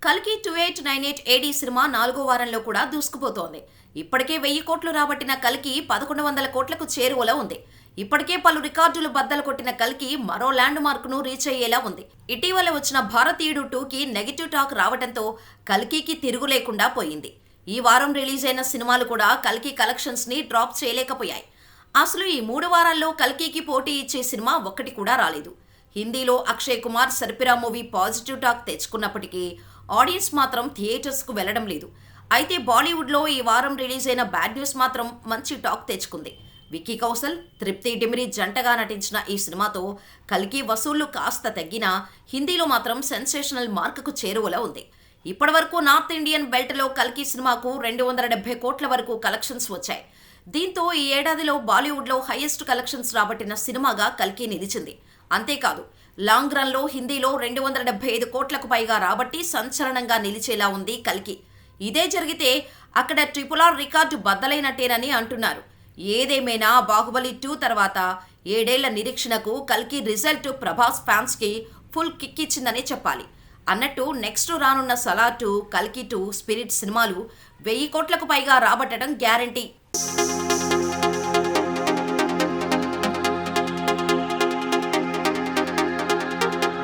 కల్కి 2898 ఏడీ సినిమా 4వ వారంలో కూడా దూసుకుపోతోంది. ఇప్పటికే 1000 కోట్లు రాబట్టిన కల్కి 1100 కోట్లకు చేరువలో ఉంది. ఇప్పటికే పలు రికార్డులు బద్దలు కొట్టిన కల్కి మరో ల్యాండ్ మార్కును రీచ్ అయ్యేలా ఉంది. ఇటీవల వచ్చిన భారతీయుడు 2కి నెగిటివ్ టాక్ రావడంతో కల్కికి తిరుగు లేకుండా పోయింది. ఈ వారం రిలీజ్ అయిన సినిమాలు కూడా కల్కి కలెక్షన్స్ ని డ్రాప్ చేయలేకపోయాయి. అసలు ఈ 3 వారాల్లో కల్కికి పోటీ ఇచ్చే సినిమా ఒక్కటి కూడా రాలేదు. హిందీలో Akshay Kumar Sarfira movie positive talk తెచ్చుకున్నప్పటికీ ఆడియన్స్ మాత్రం థియేటర్స్కు వెళ్లడం లేదు. అయితే బాలీవుడ్లో ఈ వారం రిలీజ్ అయిన బ్యాడ్ న్యూస్ మాత్రం మంచి టాక్ తెచ్చుకుంది. విక్కీ కౌశల్, తృప్తి డిమిరి జంటగా నటించిన ఈ సినిమాతో కల్కి వసూళ్లు కాస్త తగ్గినా హిందీలో మాత్రం సెన్సేషనల్ మార్కుకు చేరువలో ఉంది. ఇప్పటివరకు నార్త్ ఇండియన్ బెల్ట్లో కల్కి సినిమాకు 270 కోట్ల వరకు కలెక్షన్స్ వచ్చాయి. దీంతో ఈ ఏడాదిలో బాలీవుడ్లో హైయెస్ట్ కలెక్షన్స్ రాబట్టిన సినిమాగా కల్కి నిలిచింది. అంతేకాదు లాంగ్ రన్లో హిందీలో 275 కోట్లకు పైగా రాబట్టి సంచలనంగా నిలిచేలా ఉంది కల్కి. ఇదే జరిగితే అక్కడ RRR రికార్డు బద్దలైనట్టేనని అంటున్నారు. ఏదేమైనా బాహుబలి 2 తర్వాత 7 ఏళ్ల నిరీక్షణకు కల్కి రిజల్ట్ ప్రభాస్ ఫ్యాన్స్కి ఫుల్ కిక్ ఇచ్చిందనే చెప్పాలి. అన్నట్టు నెక్స్ట్ రానున్న సలార్ 2, కల్కి 2, స్పిరిట్ సినిమాలు 1000 కోట్లకు పైగా రాబట్టడం గ్యారంటీ.